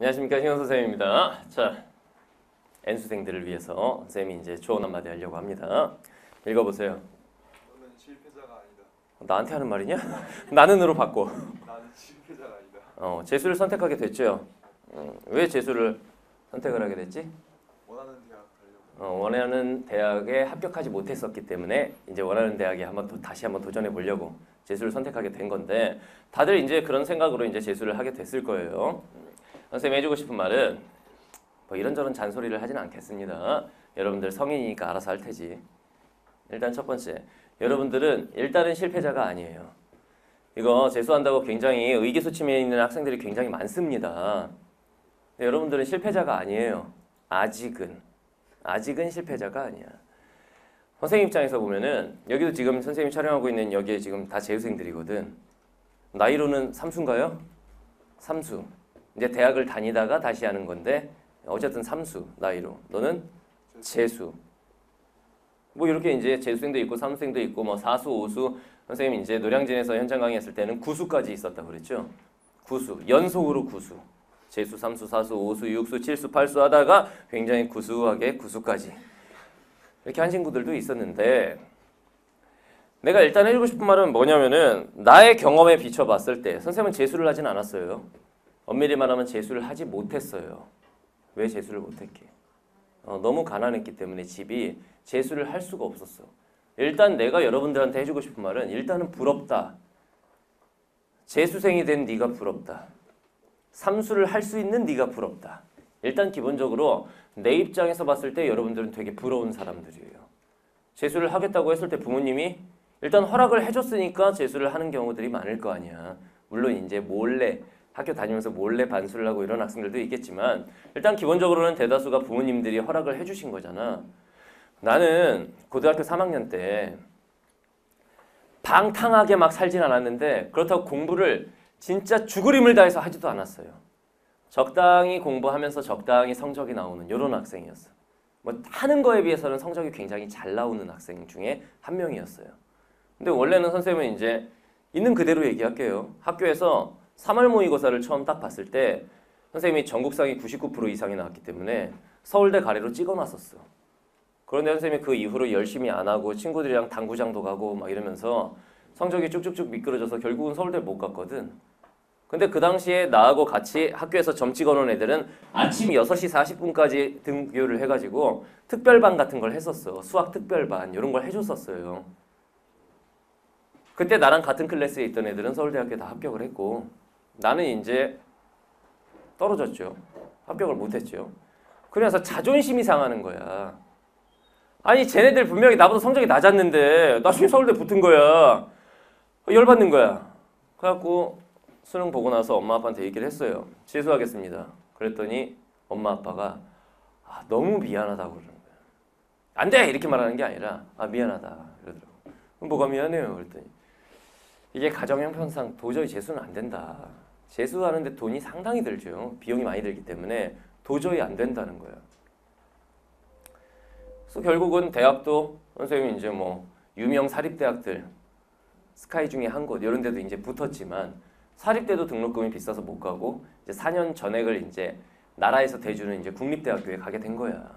안녕하십니까, 신영 선생님입니다. 자, N수생들을 위해서 선생님이 이제 조언 한마디 하려고 합니다. 읽어보세요. 너는 실패자가 아니다. 나한테 하는 말이냐? 나는으로 바꿔. 나는 실패자가 아니다. 재수를 선택하게 됐죠. 왜 재수를 선택을 하게 됐지? 원하는 대학 가려고. 원하는 대학에 합격하지 못했었기 때문에 이제 원하는 대학에 다시 한번 도전해 보려고 재수를 선택하게 된 건데, 다들 이제 그런 생각으로 이제 재수를 하게 됐을 거예요. 선생님이 해주고 싶은 말은 뭐 이런저런 잔소리를 하진 않겠습니다. 여러분들 성인이니까 알아서 할 테지. 일단 첫 번째, 여러분들은 일단은 실패자가 아니에요. 이거 재수한다고 굉장히 의기소침해 있는 학생들이 굉장히 많습니다. 근데 여러분들은 실패자가 아니에요. 아직은 실패자가 아니야. 선생님 입장에서 보면은, 여기도 지금 선생님이 촬영하고 있는 여기에 지금 다 재수생들이거든. 나이로는 삼수인가요? 삼수. 이제 대학을 다니다가 다시 하는 건데 어쨌든 삼수 나이로. 너는 재수. 뭐 이렇게 이제 재수생도 있고 삼수생도 있고 뭐 사수, 오수. 선생님이 이제 노량진에서 현장 강의했을 때는 구수까지 있었다고 그랬죠. 구수. 연속으로 구수. 재수, 삼수, 사수, 오수, 육수, 칠수, 팔수 하다가 굉장히 구수하게 구수까지. 이렇게 한 친구들도 있었는데, 내가 일단 해주고 싶은 말은 뭐냐면은, 나의 경험에 비춰봤을 때 선생님은 재수를 하진 않았어요. 엄밀히 말하면 재수를 하지 못했어요. 왜 재수를 못했게? 너무 가난했기 때문에 집이 재수를 할 수가 없었어. 일단 내가 여러분들한테 해주고 싶은 말은, 일단은 부럽다. 재수생이 된 네가 부럽다. 삼수를 할 수 있는 네가 부럽다. 일단 기본적으로 내 입장에서 봤을 때 여러분들은 되게 부러운 사람들이에요. 재수를 하겠다고 했을 때 부모님이 일단 허락을 해줬으니까 재수를 하는 경우들이 많을 거 아니야. 물론 이제 몰래 학교 다니면서 몰래 반수를 하고 이런 학생들도 있겠지만, 일단 기본적으로는 대다수가 부모님들이 허락을 해주신 거잖아. 나는 고등학교 3학년 때 방탕하게 막 살진 않았는데, 그렇다고 공부를 진짜 죽을 힘을 다해서 하지도 않았어요. 적당히 공부하면서 적당히 성적이 나오는 이런 학생이었어. 뭐 하는 거에 비해서는 성적이 굉장히 잘 나오는 학생 중에 한 명이었어요. 근데 원래는 선생님은 이제 있는 그대로 얘기할게요. 학교에서 3월 모의고사를 처음 딱 봤을 때 선생님이 전국상이 99% 이상이 나왔기 때문에 서울대 가래로 찍어놨었어. 그런데 선생님이 그 이후로 열심히 안 하고 친구들이랑 당구장도 가고 막 이러면서 성적이 쭉쭉쭉 미끄러져서 결국은 서울대 못 갔거든. 근데 그 당시에 나하고 같이 학교에서 점 찍어놓은 애들은 아침 6시 40분까지 등교를 해가지고 특별반 같은 걸 했었어. 수학 특별반 이런 걸 해줬었어요. 그때 나랑 같은 클래스에 있던 애들은 서울대학교에 다 합격을 했고, 나는 이제 떨어졌죠. 합격을 못했죠. 그래서 자존심이 상하는 거야. 아니 쟤네들 분명히 나보다 성적이 낮았는데 나중에 서울대 붙은 거야. 열받는 거야. 그래갖고 수능 보고 나서 엄마 아빠한테 얘기를 했어요. 재수하겠습니다. 그랬더니 엄마 아빠가 너무 미안하다고 그러는 거야. 안 돼! 이렇게 말하는 게 아니라 미안하다 그러더라고. 그럼 뭐가 미안해요? 그랬더니 이게 가정 형편상 도저히 재수는 안 된다. 재수하는데 돈이 상당히 들죠. 비용이 많이 들기 때문에 도저히 안 된다는 거야. 그래서 결국은 대학도 선생님이 이제 뭐 유명 사립대학들 스카이 중에 한 곳 이런 데도 이제 붙었지만, 사립대도 등록금이 비싸서 못 가고 이제 4년 전액을 이제 나라에서 대주는 이제 국립대학교에 가게 된 거야.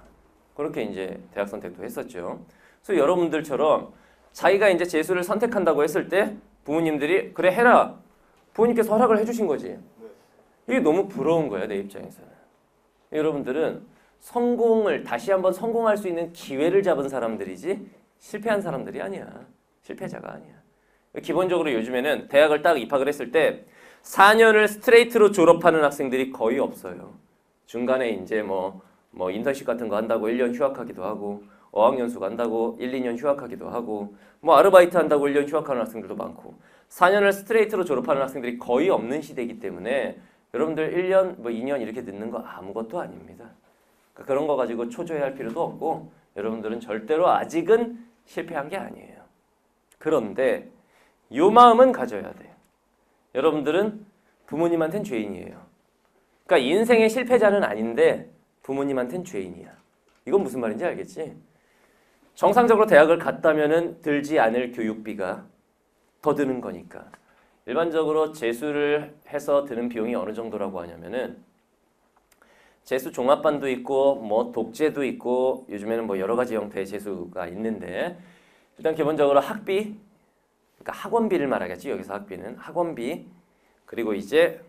그렇게 이제 대학 선택도 했었죠. 그래서 여러분들처럼 자기가 이제 재수를 선택한다고 했을 때 부모님들이 그래 해라. 부모님께서 허락을 해주신 거지. 이게 너무 부러운 거야 내 입장에서는. 여러분들은 성공을 다시 한번 성공할 수 있는 기회를 잡은 사람들이지 실패한 사람들이 아니야. 실패자가 아니야. 기본적으로 요즘에는 대학을 딱 입학을 했을 때 4년을 스트레이트로 졸업하는 학생들이 거의 없어요. 중간에 이제 뭐 인턴십 같은 거 한다고 1년 휴학하기도 하고, 어학연수 간다고 1, 2년 휴학하기도 하고, 뭐 아르바이트 한다고 1년 휴학하는 학생들도 많고, 4년을 스트레이트로 졸업하는 학생들이 거의 없는 시대이기 때문에 여러분들 1년, 뭐 2년 이렇게 늦는 거 아무것도 아닙니다. 그러니까 그런 거 가지고 초조해할 필요도 없고, 여러분들은 절대로 아직은 실패한 게 아니에요. 그런데 요 마음은 가져야 돼요. 여러분들은 부모님한테는 죄인이에요. 그러니까 인생의 실패자는 아닌데 부모님한테는 죄인이야. 이건 무슨 말인지 알겠지? 정상적으로 대학을 갔다면은 들지 않을 교육비가 더 드는 거니까. 일반적으로 재수를 해서 드는 비용이 어느 정도라고 하냐면은 재수 종합반도 있고 뭐 독재도 있고 요즘에는 뭐 여러 가지 형태의 재수가 있는데 일단 기본적으로 학비, 그러니까 학원비를 말하겠지. 여기서 학비는 학원비, 그리고 이제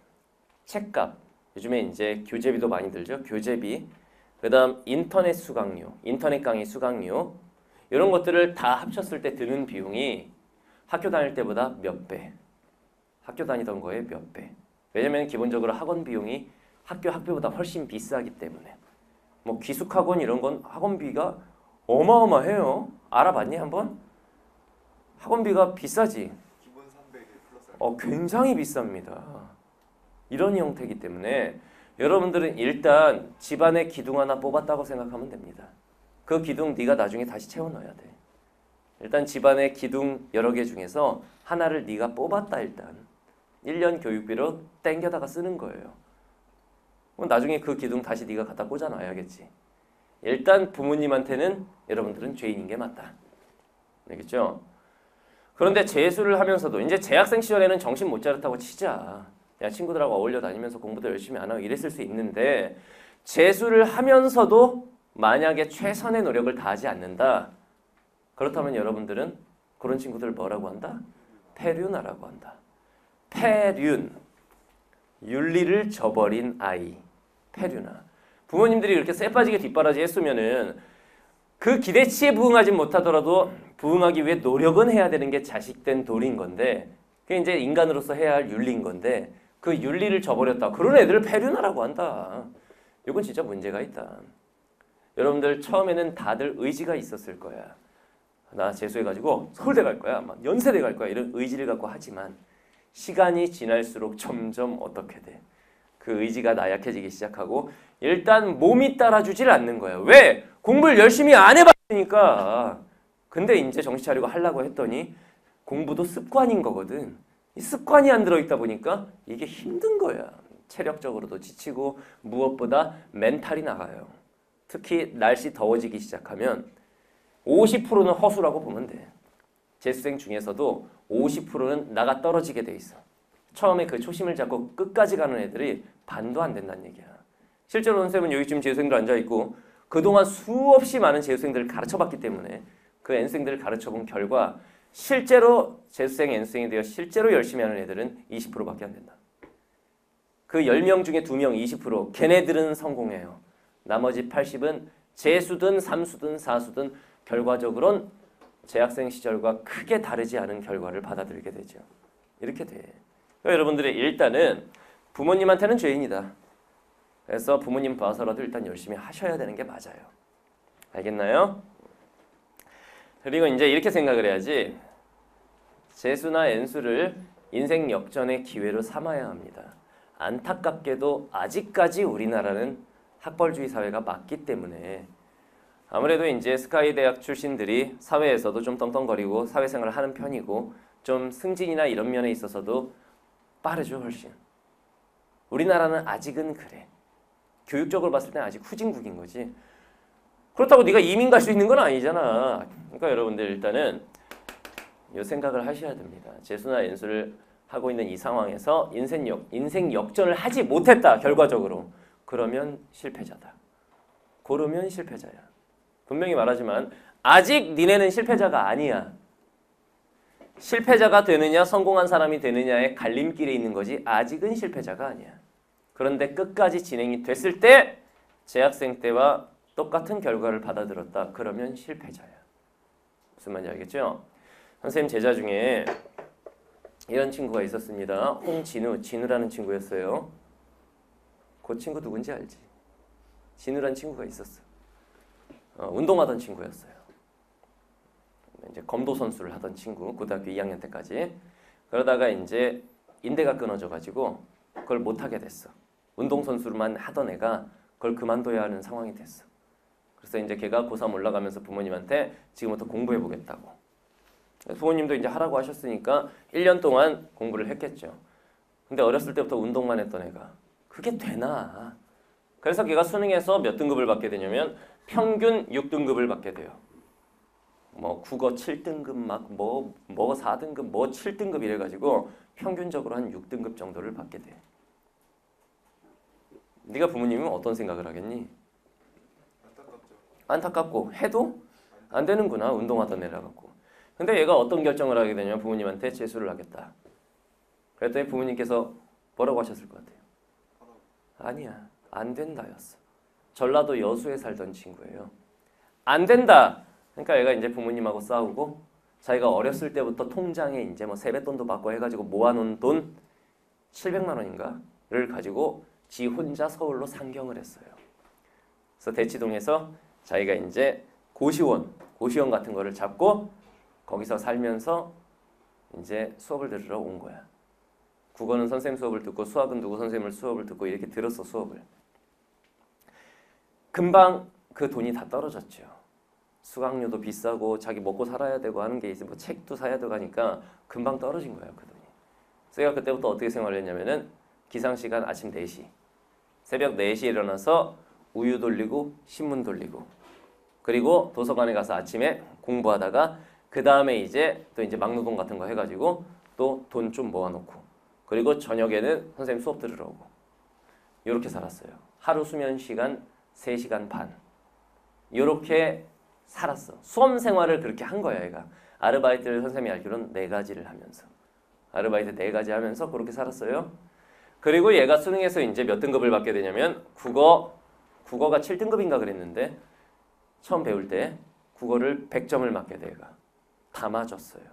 책값, 요즘에 이제 교재비도 많이 들죠. 교재비, 그다음 인터넷 수강료, 인터넷 강의 수강료, 이런 것들을 다 합쳤을 때 드는 비용이 학교 다닐 때보다 몇 배, 학교 다니던 거에 몇 배. 왜냐면 기본적으로 학원 비용이 학교보다 훨씬 비싸기 때문에. 뭐 기숙학원 이런 건 학원비가 어마어마해요. 알아봤니 한번? 학원비가 비싸지. 기본 300에 플러스 굉장히 비쌉니다. 이런 형태이기 때문에 여러분들은 일단 집안에 기둥 하나 뽑았다고 생각하면 됩니다. 그 기둥 네가 나중에 다시 채워넣어야 돼. 일단 집안에 기둥 여러 개 중에서 하나를 네가 뽑았다 일단. 1년 교육비로 땡겨다가 쓰는 거예요. 그럼 나중에 그 기둥 다시 네가 갖다 꽂아놔야겠지. 일단 부모님한테는 여러분들은 죄인인 게 맞다. 알겠죠? 그런데 재수를 하면서도 이제 재학생 시절에는 정신 못 차렸다고 치자. 그냥 친구들하고 어울려 다니면서 공부도 열심히 안 하고 이랬을 수 있는데 재수를 하면서도 만약에 최선의 노력을 다하지 않는다. 그렇다면 여러분들은 그런 친구들 뭐라고 한다? 폐륜아라고 한다. 폐륜, 윤리를 저버린 아이, 폐륜아. 부모님들이 이렇게 쎄빠지게 뒷바라지 했으면은 그 기대치에 부응하지 못하더라도 부응하기 위해 노력은 해야 되는 게 자식된 도리인 건데 그게 이제 인간으로서 해야 할 윤리인 건데 그 윤리를 저버렸다. 그런 애들을 폐륜아라고 한다. 이건 진짜 문제가 있다. 여러분들 처음에는 다들 의지가 있었을 거야. 나 재수해가지고 서울대 갈 거야, 막 연세대 갈 거야 이런 의지를 갖고 하지만 시간이 지날수록 점점 어떻게 돼? 그 의지가 나약해지기 시작하고 일단 몸이 따라주질 않는 거야. 왜? 공부를 열심히 안 해봤으니까. 근데 이제 정신 차리고 하려고 했더니 공부도 습관인 거거든. 이 습관이 안 들어있다 보니까 이게 힘든 거야. 체력적으로도 지치고 무엇보다 멘탈이 나가요. 특히 날씨 더워지기 시작하면 50%는 허수라고 보면 돼. 재수생 중에서도 50%는 나가 떨어지게 돼 있어. 처음에 그 초심을 잡고 끝까지 가는 애들이 반도 안 된다는 얘기야. 실제로 선생님은 여기 지금 재수생들 앉아있고 그동안 수없이 많은 재수생들을 가르쳐봤기 때문에 그 N생들을 가르쳐본 결과 실제로 재수생, N생이 되어 실제로 열심히 하는 애들은 20%밖에 안 된다. 그 10명 중에 2명 20%, 걔네들은 성공해요. 나머지 80은 재수든 삼수든 사수든 결과적으로는 재학생 시절과 크게 다르지 않은 결과를 받아들이게 되죠. 이렇게 돼. 그러니까 여러분들이 일단은 부모님한테는 죄인이다. 그래서 부모님 봐서라도 일단 열심히 하셔야 되는 게 맞아요. 알겠나요? 그리고 이제 이렇게 생각을 해야지. 재수나 N수를 인생 역전의 기회로 삼아야 합니다. 안타깝게도 아직까지 우리나라는 학벌주의 사회가 맞기 때문에 아무래도 이제 스카이 대학 출신들이 사회에서도 좀 떵떵거리고 사회생활을 하는 편이고 좀 승진이나 이런 면에 있어서도 빠르죠, 훨씬. 우리나라는 아직은 그래. 교육적으로 봤을 때는 아직 후진국인 거지. 그렇다고 네가 이민 갈 수 있는 건 아니잖아. 그러니까 여러분들 일단은 이 생각을 하셔야 됩니다. 재수나 N수를 하고 있는 이 상황에서 인생 역전을 하지 못했다, 결과적으로. 그러면 실패자다. 고르면 실패자야. 분명히 말하지만 아직 니네는 실패자가 아니야. 실패자가 되느냐 성공한 사람이 되느냐의 갈림길에 있는 거지 아직은 실패자가 아니야. 그런데 끝까지 진행이 됐을 때 재학생 때와 똑같은 결과를 받아들였다. 그러면 실패자야. 무슨 말인지 알겠죠? 선생님 제자 중에 이런 친구가 있었습니다. 홍진우, 진우라는 친구였어요. 그 친구 누군지 알지? 진우라는 친구가 있었어. 운동하던 친구였어요. 이제 검도 선수를 하던 친구, 고등학교 2학년 때까지. 그러다가 이제 인대가 끊어져가지고 그걸 못하게 됐어. 운동 선수만 하던 애가 그걸 그만둬야 하는 상황이 됐어. 그래서 이제 걔가 고3 올라가면서 부모님한테 지금부터 공부해 보겠다고. 부모님도 이제 하라고 하셨으니까 1년 동안 공부를 했겠죠. 근데 어렸을 때부터 운동만 했던 애가 그게 되나? 그래서 걔가 수능에서 몇 등급을 받게 되냐면 평균 6등급을 받게 돼요. 뭐 국어 7등급 막 뭐 4등급 뭐 7등급 이래가지고 평균적으로 한 6등급 정도를 받게 돼. 네가 부모님이면 어떤 생각을 하겠니? 안타깝죠. 안타깝고 해도 안 되는구나. 운동하던 애라 갖고. 근데 얘가 어떤 결정을 하게 되냐면 부모님한테 재수를 하겠다. 그랬더니 부모님께서 뭐라고 하셨을 것 같아요? 아니야. 안 된다였어. 전라도 여수에 살던 친구예요. 안 된다. 그러니까 얘가 이제 부모님하고 싸우고 자기가 어렸을 때부터 통장에 이제 뭐 세뱃돈도 받고 해가지고 모아놓은 돈 700만 원인가를 가지고 지 혼자 서울로 상경을 했어요. 그래서 대치동에서 자기가 이제 고시원 같은 거를 잡고 거기서 살면서 이제 수업을 들으러 온 거야. 국어는 선생님 수업을 듣고 수학은 누구 선생님을 수업을 듣고 이렇게 들었어 수업을. 금방 그 돈이 다 떨어졌죠. 수강료도 비싸고 자기 먹고 살아야 되고 하는 게 있어. 뭐 책도 사야 되고 하니까 금방 떨어진 거예요 그 돈이. 그래서 제가 그때부터 어떻게 생활을 했냐면은 기상시간 아침 4시 새벽 4시에 일어나서 우유 돌리고 신문 돌리고 그리고 도서관에 가서 아침에 공부하다가 그 다음에 이제 또 이제 막노동 같은 거 해가지고 또 돈 좀 모아놓고 그리고 저녁에는 선생님 수업 들으러 오고 이렇게 살았어요. 하루 수면 시간 3시간 반 이렇게 살았어. 수험 생활을 그렇게 한 거야 얘가. 아르바이트를 선생님이 알기로는 4가지를 하면서 아르바이트 4가지 하면서 그렇게 살았어요. 그리고 얘가 수능에서 이제 몇 등급을 받게 되냐면 국어가 7등급인가 그랬는데 처음 배울 때 국어를 100점을 맞게 돼 얘가. 다 맞았어요.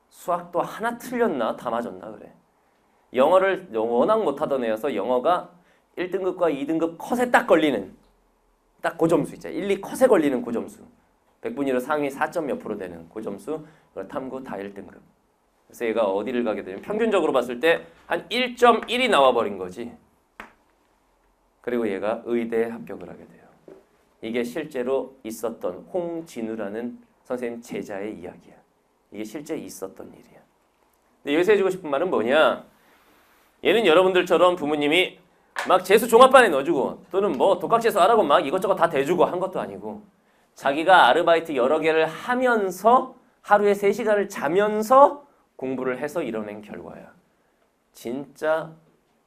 수학도 하나 틀렸나? 다 맞았나 그래. 영어를 워낙 못하던 애여서 영어가 1등급과 2등급 컷에 딱 걸리는 딱 고점수 있잖아. 1, 2 컷에 걸리는 고점수. 100분위로 상위 4점 몇 프로 되는 고점수. 탐구 다 1등급. 그래서 얘가 어디를 가게 되면 평균적으로 봤을 때 한 1.1이 나와버린 거지. 그리고 얘가 의대에 합격을 하게 돼요. 이게 실제로 있었던 홍진우라는 선생님 제자의 이야기야. 이게 실제 있었던 일이야. 근데 여기서 해주고 싶은 말은 뭐냐? 얘는 여러분들처럼 부모님이 막 재수 종합반에 넣어주고 또는 뭐 독학재수 하라고 막 이것저것 다 대주고 한 것도 아니고 자기가 아르바이트 여러 개를 하면서 하루에 3시간을 자면서 공부를 해서 이뤄낸 결과야. 진짜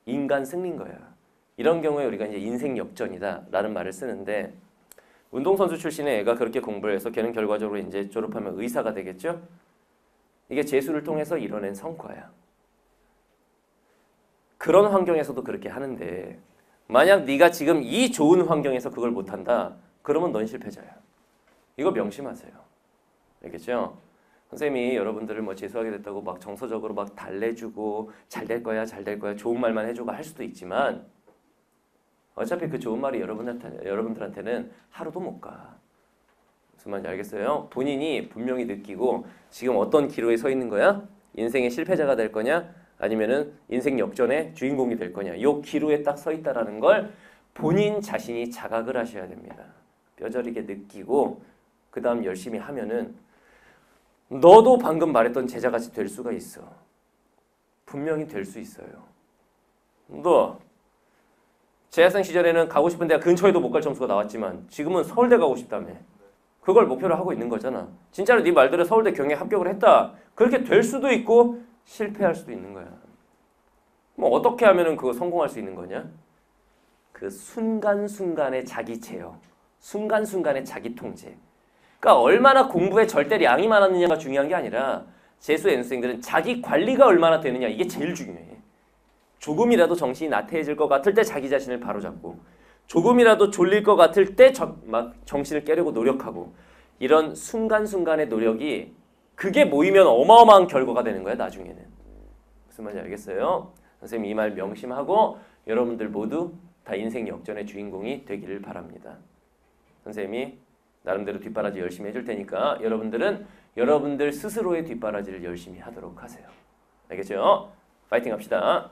인간 승리인 거야. 이런 경우에 우리가 이제 인생 역전이다 라는 말을 쓰는데 운동선수 출신의 애가 그렇게 공부를 해서 걔는 결과적으로 이제 졸업하면 의사가 되겠죠? 이게 재수를 통해서 이뤄낸 성과야. 그런 환경에서도 그렇게 하는데 만약 네가 지금 이 좋은 환경에서 그걸 못한다. 그러면 넌 실패자야. 이거 명심하세요. 알겠죠? 선생님이 여러분들을 뭐 재수하게 됐다고 막 정서적으로 막 달래주고 잘 될 거야 좋은 말만 해주고 할 수도 있지만 어차피 그 좋은 말이 여러분들한테는 하루도 못 가. 무슨 말인지 알겠어요? 본인이 분명히 느끼고 지금 어떤 기로에 서 있는 거야? 인생의 실패자가 될 거냐? 아니면은 인생 역전의 주인공이 될 거냐? 요 기로에 딱 서 있다라는 걸 본인 자신이 자각을 하셔야 됩니다. 뼈저리게 느끼고 그 다음 열심히 하면은 너도 방금 말했던 제자같이 될 수가 있어. 분명히 될 수 있어요. 너 재학생 시절에는 가고 싶은 대학 근처에도 못 갈 점수가 나왔지만 지금은 서울대 가고 싶다며. 그걸 목표로 하고 있는 거잖아. 진짜로 네 말대로 서울대 경영에 합격을 했다. 그렇게 될 수도 있고 실패할 수도 있는 거야. 뭐 어떻게 하면은 그거 성공할 수 있는 거냐? 그 순간순간의 자기 제어, 순간순간의 자기 통제. 그러니까 얼마나 공부에 절대량이 많았느냐가 중요한 게 아니라 재수 N수생들은 자기 관리가 얼마나 되느냐 이게 제일 중요해. 조금이라도 정신이 나태해질 것 같을 때 자기 자신을 바로잡고 조금이라도 졸릴 것 같을 때 막 정신을 깨려고 노력하고 이런 순간순간의 노력이 그게 모이면 어마어마한 결과가 되는 거야 나중에는. 무슨 말인지 알겠어요? 선생님 이 말 명심하고 여러분들 모두 다 인생 역전의 주인공이 되기를 바랍니다. 선생님이 나름대로 뒷바라지 열심히 해줄 테니까 여러분들은 여러분들 스스로의 뒷바라지를 열심히 하도록 하세요. 알겠죠? 파이팅 합시다.